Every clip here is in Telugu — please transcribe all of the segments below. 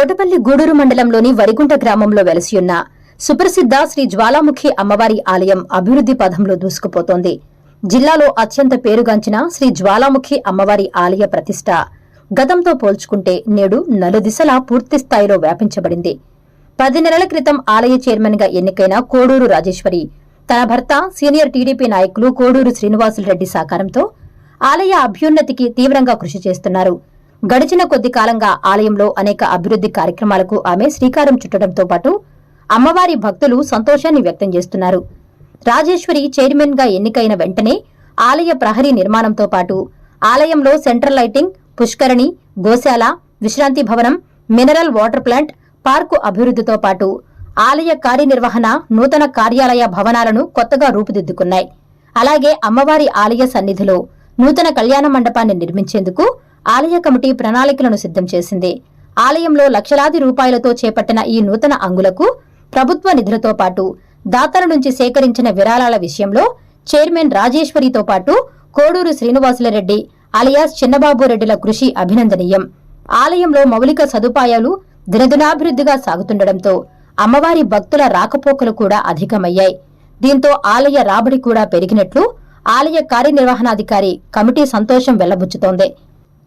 తోటపల్లి గూడూరు మండలంలోని వరిగుంట గ్రామంలో వెలసియున్న సుప్రసిద్ధ శ్రీ జ్వాలాముఖి అమ్మవారి ఆలయం అభివృద్ది పథంలో దూసుకుపోతోంది. జిల్లాలో అత్యంత పేరుగాంచిన శ్రీ జ్వాలాముఖి అమ్మవారి ఆలయ ప్రతిష్ట గతంతో పోల్చుకుంటే నేడు నలుదిశలా పూర్తిస్థాయిలో వ్యాపించబడింది. 10 నెలల క్రితం ఆలయ చైర్మన్ గా ఎన్నికైన కోడూరు రాజేశ్వరి తన భర్త సీనియర్ టీడీపీ నాయకులు కోడూరు శ్రీనివాసులరెడ్డి సహకారంతో ఆలయ అభ్యున్నతికి తీవ్రంగా కృషి చేస్తున్నారు. గడిచిన కొద్ది కాలంగా ఆలయంలో అనేక అభివృద్ది కార్యక్రమాలకు ఆమె శ్రీకారం చుట్టడంతో పాటు అమ్మవారి భక్తులు సంతోషాన్ని వ్యక్తం చేస్తున్నారు. రాజేశ్వరి చైర్మన్ గా ఎన్నికైన వెంటనే ఆలయ ప్రహరీ నిర్మాణంతో పాటు ఆలయంలో సెంట్రల్ లైటింగ్, పుష్కరిణి, గోశాల, విశ్రాంతి భవనం, మినరల్ వాటర్ ప్లాంట్, పార్కు అభివృద్దితో పాటు ఆలయ కార్యనిర్వహణ, నూతన కార్యాలయ భవనాలను కొత్తగా రూపుదిద్దుకున్నాయి. అలాగే అమ్మవారి ఆలయ సన్నిధిలో నూతన కళ్యాణ మండపాన్ని నిర్మించేందుకు ఆలయ కమిటీ ప్రణాళికలను సిద్ధం చేసింది. ఆలయంలో లక్షలాది రూపాయలతో చేపట్టిన ఈ నూతన అంగులకు ప్రభుత్వ నిధులతో పాటు దాతల నుంచి సేకరించిన విరాళాల విషయంలో చైర్మన్ రాజేశ్వరితో పాటు కోడూరు శ్రీనివాసులరెడ్డి అలియాస్ చిన్నబాబురెడ్డిల కృషి అభినందనీయం. ఆలయంలో మౌలిక సదుపాయాలు దినదినాభివృద్ధిగా సాగుతుండటంతో అమ్మవారి భక్తుల రాకపోకలు కూడా అధికమయ్యాయి. దీంతో ఆలయ రాబడి కూడా పెరిగినట్లు ఆలయ కార్యనిర్వహణాధికారి కమిటీ సంతోషం వెల్లబుచ్చుతోంది.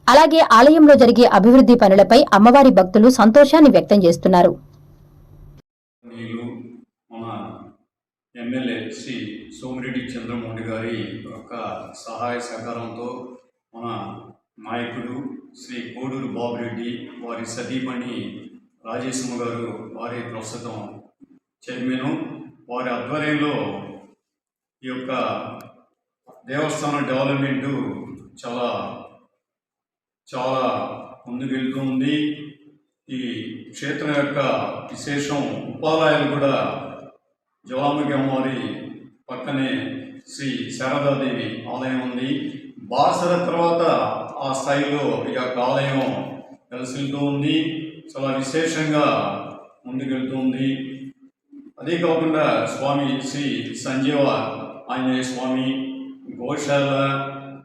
అలాగే ఆలయంలో జరిగే అభివృద్ది పనులపై అమ్మవారి భక్తులు సంతోషాన్ని వ్యక్తం చేస్తున్నారు. మన ఎమ్మెల్యే శ్రీ సోమిరెడ్డి చంద్రమోహన్ గారి యొక్క సహాయ సహకారంతో మన నాయకుడు శ్రీ కోడూరు బాబురెడ్డి వారి సతీమణి రాజేశమ్మ గారు వారి ప్రస్తుతం చైర్మన్, వారి ఆధ్వర్యంలో ఈ యొక్క దేవస్థానం డెవలప్మెంటు చాలా ముందుకెళ్తుంది. ఈ క్షేత్రం యొక్క విశేషం ఉపాలయాలు కూడా జ్వాలాముఖి అమ్మవారి పక్కనే శ్రీ శారదాదేవి ఆలయం ఉంది. బాసర తర్వాత ఆ స్థాయిలో ఈ యొక్క ఆలయం వెలసిల్లుతూ ఉంది. చాలా విశేషంగా ముందుకెళ్తుంది. అదే కాకుండా స్వామి శ్రీ సంజీవ ఆంజనేయ స్వామి, గోశాల,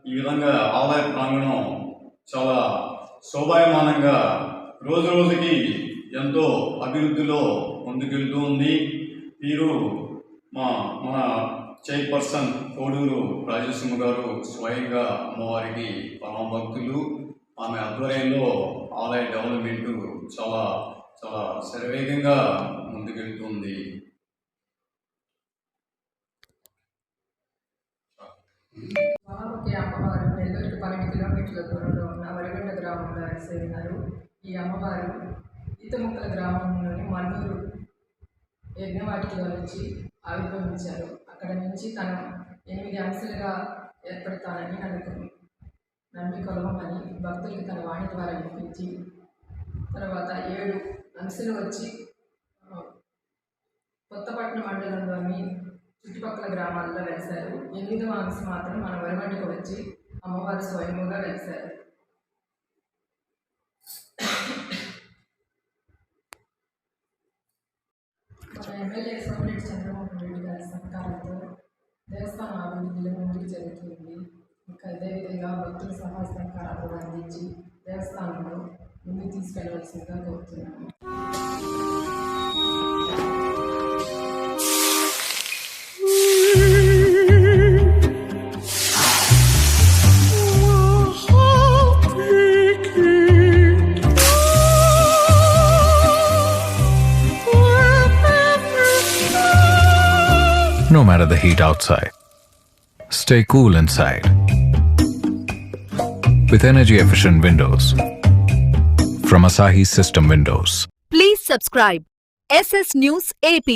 ఈ విధంగా ఆలయ ప్రాంగణం చాలా శోభాయమానంగా రోజు రోజుకి ఎంతో అభివృద్ధిలో ముందుకెళ్తూ ఉంది. వీరు మన చైర్పర్సన్ కోడూరు రాజేశ్వరి గారు స్వయంగా అమ్మవారికి పరమ భక్తులు. ఆమె ఆధ్వర్యంలో ఆలయ డెవలప్మెంట్ చాలా శరవేగంగా ముందుకెళ్తుంది. జ్వాలాముఖి అమ్మవారు నెల్లూరుకి 12 కిలోమీటర్ల దూరంలో ఉన్న వరిగుంట గ్రామంలో వెలిసిన్నారు. ఈ అమ్మవారు ఈతముక్కల గ్రామంలోని మన్నూరు యజ్ఞవాటిలో నుంచి ఆవిర్భవించారు. అక్కడ నుంచి తను 8 అంశాలుగా ఏర్పడతానని నమ్మి కొలవమని భక్తులకి తన వాణి ద్వారా వినిపించి తర్వాత 7 అంశాలు వచ్చి కొత్తపట్నం మండలంలోని చుట్టుపక్కల గ్రామాల్లో వెలిశారు. 8వ అంశ మాత్రం మన వరిగంటకు వచ్చి అమ్మవారు స్వయంగా వెలిశారు. మన ఎమ్మెల్యే సోమిరెడ్డి చంద్రమోహన్ రెడ్డి గారి సహకారంతో దేవస్థానం అభివృద్ధిలో ముందుకు జరుగుతుంది. ఇంకా అదేవిధంగా భక్తుల సహాయ సహకారాలు అందించి దేవస్థానంలో ముందుకు తీసుకెళ్లవలసిందిగా కోరుతున్నాను. No matter the heat outside, stay cool inside with energy-efficient windows from Asahi System Windows. Please subscribe SS News AP.